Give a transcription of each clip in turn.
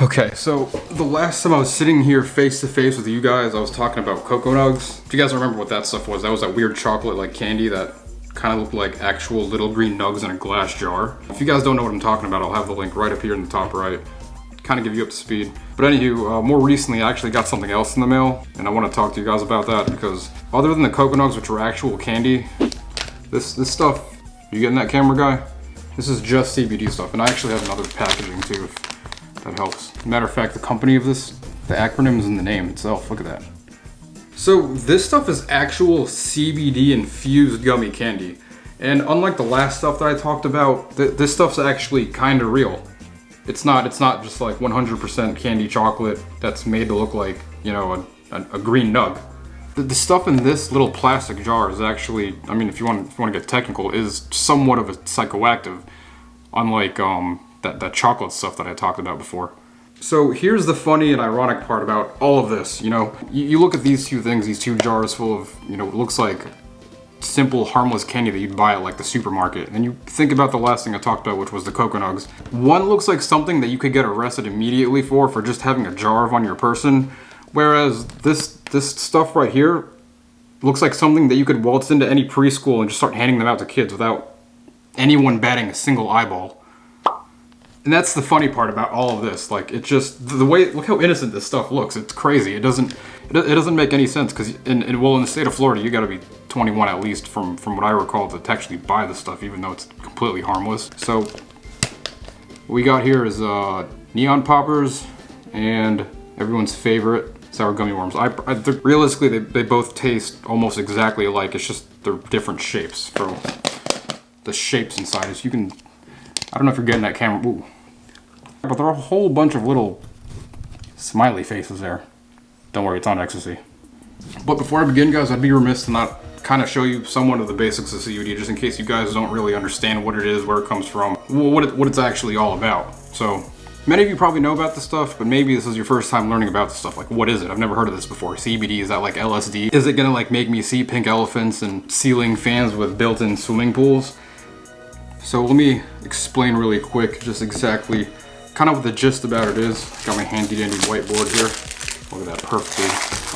Okay, so the last time I was sitting here face to face with you guys, I was talking about Cocoa Nugs. If you guys remember what that stuff was, that was that weird chocolate like candy that kind of looked like actual little green nugs in a glass jar. If you guys don't know what I'm talking about, I'll have the link right up here in the top right. Kind of give you up to speed. But anywho, more recently I actually got something else in the mail, and I want to talk to you guys about that because other than the Cocoa Nugs, which are actual candy, this stuff, you getting that, camera guy? This is just CBD stuff, and I actually have another packaging too, if that helps. Matter of fact, the company of this, the acronym is in the name itself. Look at that. So this stuff is actual CBD infused gummy candy. And unlike the last stuff that I talked about, this stuff's actually kind of real. It's not just like 100% candy chocolate that's made to look like, you know, a green nug. The stuff in this little plastic jar is actually, I mean, if you want to get technical, is somewhat of a psychoactive, unlike that chocolate stuff that I talked about before. So here's the funny and ironic part about all of this. You know, you look at these two things, these two jars full of, you know, it looks like simple harmless candy that you'd buy at like the supermarket, and you think about the last thing I talked about, which was the Cocoa Nugs. One looks like something that you could get arrested immediately for just having a jar of on your person, whereas this stuff right here looks like something that you could waltz into any preschool and just start handing them out to kids without anyone batting a single eyeball. And that's the funny part about all of this. Like, it just, the way, look how innocent this stuff looks. It's crazy. It doesn't make any sense, because in the state of Florida, you gotta be 21 at least, from what I recall, to actually buy this stuff, even though it's completely harmless. So what we got here is neon poppers and everyone's favorite sour gummy worms. Realistically, they both taste almost exactly alike. It's just they're different shapes. So the shapes inside is, you can, I don't know if you're getting that camera. Ooh. But there are a whole bunch of little smiley faces there. Don't worry, it's on ecstasy. But before I begin, guys, I'd be remiss to not kind of show you somewhat of the basics of CBD, just in case you guys don't really understand what it is, where it comes from, what it's actually all about. So many of you probably know about this stuff, but maybe this is your first time learning about this stuff. Like, what is it? I've never heard of this before. CBD, is that like LSD? Is it gonna like make me see pink elephants and ceiling fans with built-in swimming pools? So let me explain really quick just exactly kind of what the gist about it is. Got my handy dandy whiteboard here. Look at that, perfectly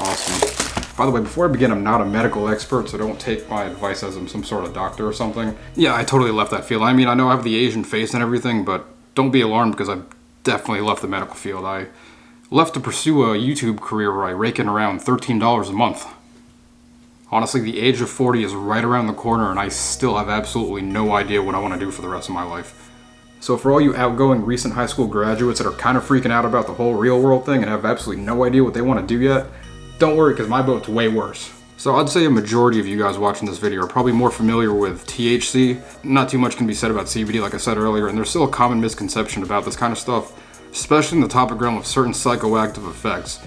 awesome. By the way, before I begin, I'm not a medical expert, so don't take my advice as I'm some sort of doctor or something. Yeah, I totally left that field. I mean, I know I have the Asian face and everything, but don't be alarmed, because I've definitely left the medical field. I left to pursue a YouTube career where I rake in around $13 a month. Honestly, the age of 40 is right around the corner, and I still have absolutely no idea what I want to do for the rest of my life. So for all you outgoing recent high school graduates that are kind of freaking out about the whole real world thing and have absolutely no idea what they want to do yet, don't worry, because my boat's way worse. So I'd say a majority of you guys watching this video are probably more familiar with THC. Not too much can be said about CBD, like I said earlier, and there's still a common misconception about this kind of stuff, especially in the topic realm of certain psychoactive effects.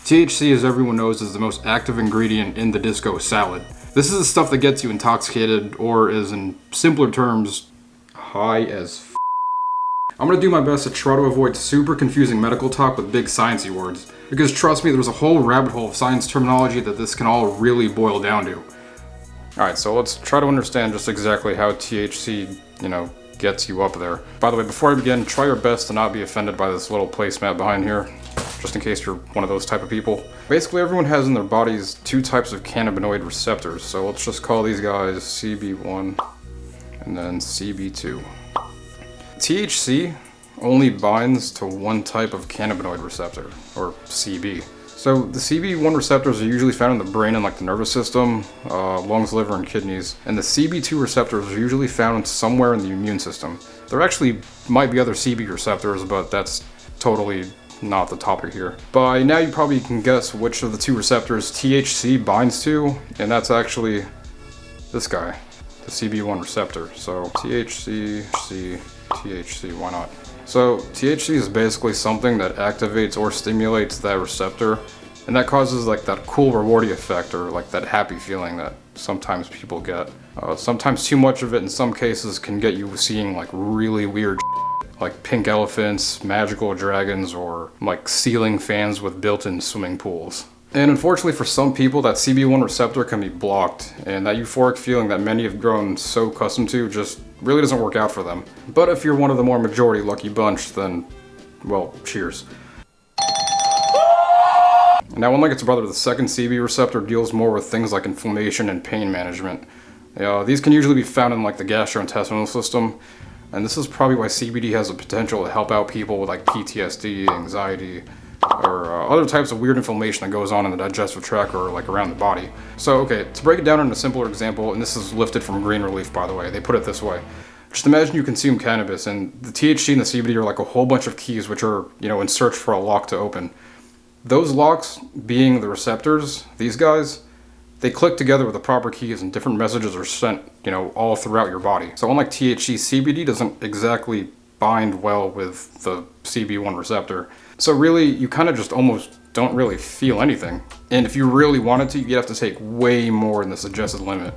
THC, as everyone knows, is the most active ingredient in the disco salad. This is the stuff that gets you intoxicated, or is, in simpler terms, high as f***. I'm gonna do my best to try to avoid super confusing medical talk with big sciencey words, because trust me, there's a whole rabbit hole of science terminology that this can all really boil down to. Alright, so let's try to understand just exactly how THC, you know, gets you up there. By the way, before I begin, try your best to not be offended by this little placemat behind here, just in case you're one of those type of people. Basically, everyone has in their bodies two types of cannabinoid receptors, so let's just call these guys CB1 and then CB2. THC only binds to one type of cannabinoid receptor, or CB. So the CB1 receptors are usually found in the brain and like the nervous system, lungs, liver, and kidneys. And the CB2 receptors are usually found somewhere in the immune system. There actually might be other CB receptors, but that's totally not the topic here. By now you probably can guess which of the two receptors THC binds to, and that's actually this guy, the CB1 receptor. So THC, THC, why not? So THC is basically something that activates or stimulates that receptor, and that causes like that cool rewarding effect, or like that happy feeling that sometimes people get. Sometimes too much of it in some cases can get you seeing like really weird like pink elephants, magical dragons, or like ceiling fans with built-in swimming pools. And unfortunately for some people, that CB1 receptor can be blocked, and that euphoric feeling that many have grown so accustomed to just really doesn't work out for them. But if you're one of the more majority lucky bunch, then well, cheers. Now, unlike its brother, the second CB receptor deals more with things like inflammation and pain management. These can usually be found in like the gastrointestinal system, and this is probably why CBD has the potential to help out people with like PTSD, anxiety, or other types of weird inflammation that goes on in the digestive tract or like around the body. So, okay, to break it down in a simpler example, and this is lifted from Green Relief, by the way, they put it this way. Just imagine you consume cannabis, and the THC and the CBD are like a whole bunch of keys which are, in search for a lock to open. Those locks, being the receptors, these guys, they click together with the proper keys and different messages are sent, all throughout your body. So unlike THC, CBD doesn't exactly bind well with the CB1 receptor. So really, you kind of just almost don't really feel anything. And if you really wanted to, you'd have to take way more than the suggested limit.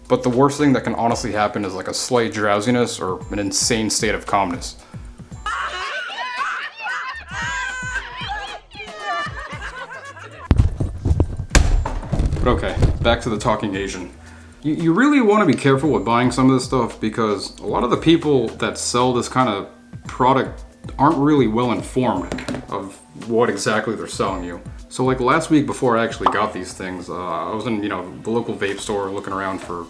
But the worst thing that can honestly happen is like a slight drowsiness or an insane state of calmness. But okay, back to the talking Asian. You really want to be careful with buying some of this stuff because a lot of the people that sell this kind of product aren't really well informed of what exactly they're selling you. So like last week before I actually got these things, I was in, the local vape store looking around for,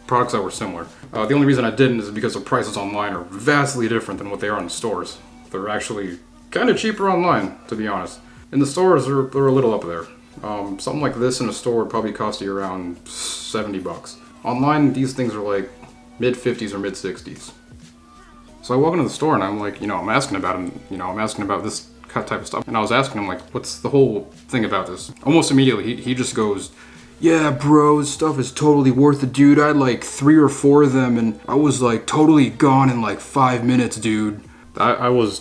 products that were similar. The only reason I didn't is because the prices online are vastly different than what they are in the stores. They're actually kind of cheaper online, to be honest. In the stores, they're a little up there. Something like this in a store would probably cost you around $70. Online, these things are like mid-50s or mid-60s. So I walk into the store and I'm like, I'm asking about him, I'm asking about this type of stuff. And I was asking him like, what's the whole thing about this? Almost immediately, he just goes, yeah, bro, this stuff is totally worth it, dude. I had like 3 or 4 of them and I was like totally gone in like 5 minutes, dude. I was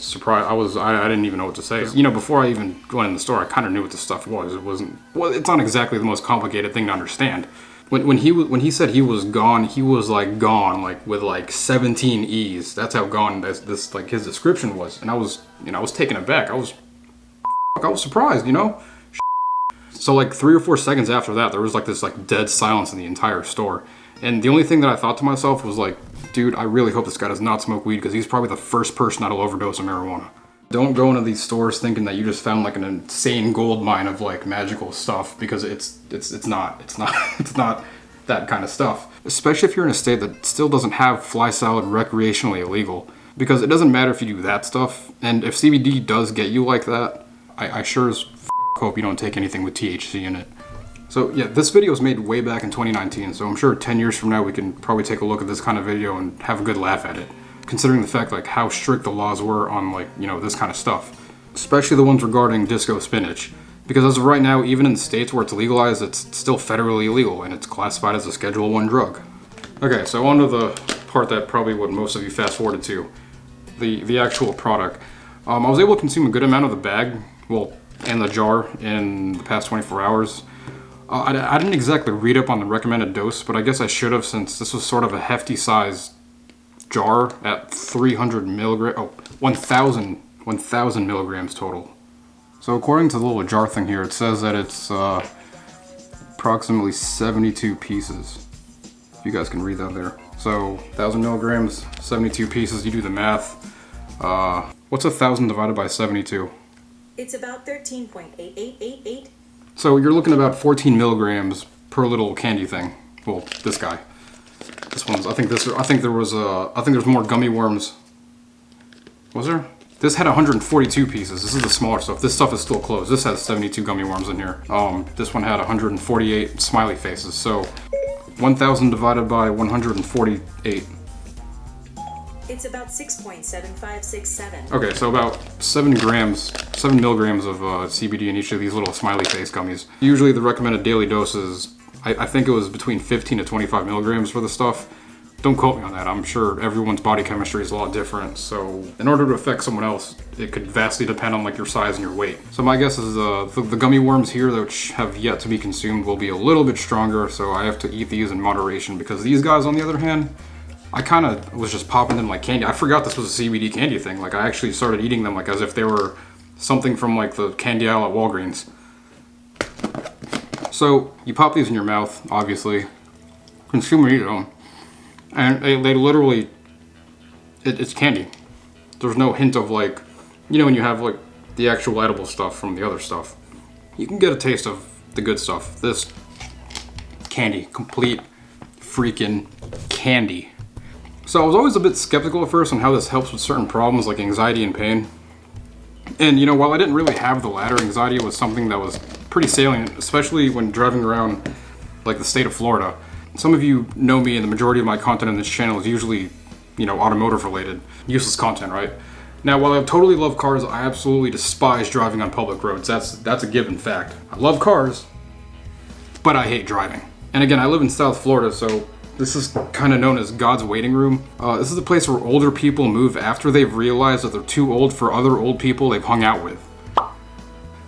surprised. I didn't even know what to say. Before I even went in the store, I kind of knew what this stuff was. It's not exactly the most complicated thing to understand. When he said he was gone, he was like gone, like with like 17 E's. That's how gone this like his description was. And I was taken aback. I was surprised, So like 3 or 4 seconds after that, there was like this like dead silence in the entire store. And the only thing that I thought to myself was like, dude, I really hope this guy does not smoke weed because he's probably the first person that'll overdose on marijuana. Don't go into these stores thinking that you just found like an insane gold mine of like magical stuff because it's not that kind of stuff. Especially if you're in a state that still doesn't have fly salad recreationally illegal. Because it doesn't matter if you do that stuff, and if CBD does get you like that, I sure as hope you don't take anything with THC in it. So yeah, this video was made way back in 2019, so I'm sure 10 years from now we can probably take a look at this kind of video and have a good laugh at it. Considering the fact like how strict the laws were on like, this kind of stuff. Especially the ones regarding disco spinach. Because as of right now, even in the states where it's legalized, it's still federally illegal and it's classified as a Schedule 1 drug. Okay, so on to the part that probably what most of you fast forwarded to. The actual product. I was able to consume a good amount of the bag, and the jar in the past 24 hours. I didn't exactly read up on the recommended dose, but I guess I should have since this was sort of a hefty size jar at 300 milligrams, 1,000 milligrams total. So according to the little jar thing here, it says that it's approximately 72 pieces. If you guys can read that there. So 1,000 milligrams, 72 pieces, you do the math. What's 1,000 divided by 72? It's about 13.8888. So you're looking at about 14 milligrams per little candy thing. Well, this guy. This one's, I think there was more gummy worms. Was there? This had 142 pieces. This is the smaller stuff. This stuff is still closed. This has 72 gummy worms in here. This one had 148 smiley faces. So 1,000 divided by 148. It's about 6.7567. Okay, so about 7 milligrams of CBD in each of these little smiley face gummies. Usually the recommended daily dose is, I think it was between 15 to 25 milligrams for the stuff. Don't quote me on that. I'm sure everyone's body chemistry is a lot different. So in order to affect someone else, it could vastly depend on like your size and your weight. So my guess is the gummy worms here, which have yet to be consumed, will be a little bit stronger. So I have to eat these in moderation because these guys, on the other hand, I kind of was just popping them like candy. I forgot this was a CBD candy thing. Like I actually started eating them like as if they were something from like the candy aisle at Walgreens. So you pop these in your mouth, obviously. Consume or eat them. And they literally, it's candy. There's no hint of like, you know, when you have like the actual edible stuff from the other stuff, you can get a taste of the good stuff. This candy, complete freaking candy. So I was always a bit skeptical at first on how this helps with certain problems like anxiety and pain. And you know, while I didn't really have the latter, anxiety was something that was pretty salient, especially when driving around like the state of Florida. Some of you know me, and the majority of my content on this channel is usually, you know, automotive related. Useless content, right? Now, while I totally love cars, I absolutely despise driving on public roads. That's a given fact. I love cars, but I hate driving. And again, I live in South Florida, so this is kind of known as God's waiting room. This is the place where older people move after they've realized that they're too old for other old people they've hung out with.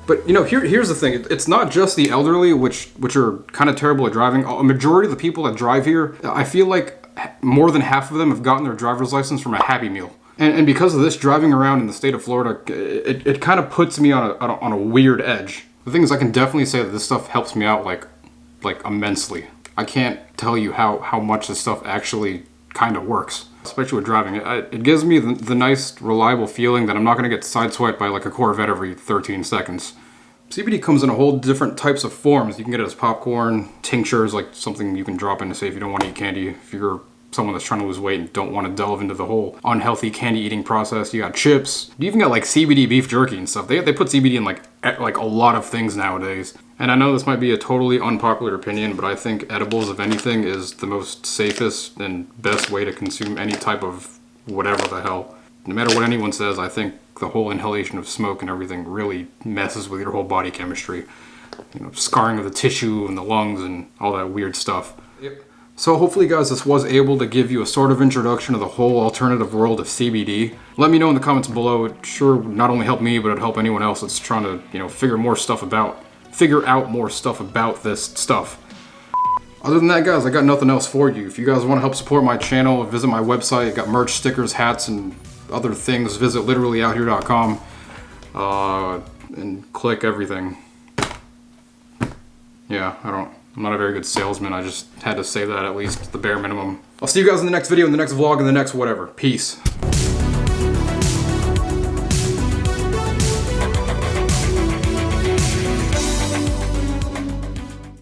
But you know, here's the thing. It's not just the elderly, which are kind of terrible at driving. A majority of the people that drive here, I feel like more than half of them have gotten their driver's license from a Happy Meal. And because of this, driving around in the state of Florida, it kind of puts me on a weird edge. The thing is, I can definitely say that this stuff helps me out like immensely. I can't tell you how much this stuff actually kind of works, especially with driving. It gives me the nice, reliable feeling that I'm not going to get sideswiped by like a Corvette every 13 seconds. CBD comes in a whole different types of forms. You can get it as popcorn, tinctures, like something you can drop in to say if you don't want to eat candy. If you're someone that's trying to lose weight and don't want to delve into the whole unhealthy candy eating process, you got chips. You even got like CBD beef jerky and stuff. They put CBD in like a lot of things nowadays. And I know this might be a totally unpopular opinion, but I think edibles, if anything, is the most safest and best way to consume any type of whatever the hell. No matter what anyone says, I think the whole inhalation of smoke and everything really messes with your whole body chemistry. You know, scarring of the tissue and the lungs and all that weird stuff. Yep. So hopefully, guys, this was able to give you a sort of introduction to the whole alternative world of CBD. Let me know in the comments below. It sure not only helped me, but it'd help anyone else that's trying to, you know, figure out more stuff about this stuff. Other than that, guys, I got nothing else for you. If you guys want to help support my channel, visit my website. I got merch, stickers, hats, and other things. Visit literallyouthere.com and click everything. Yeah, I'm not a very good salesman. I just had to say that, at least the bare minimum. I'll see you guys in the next video, in the next vlog, in the next whatever. Peace.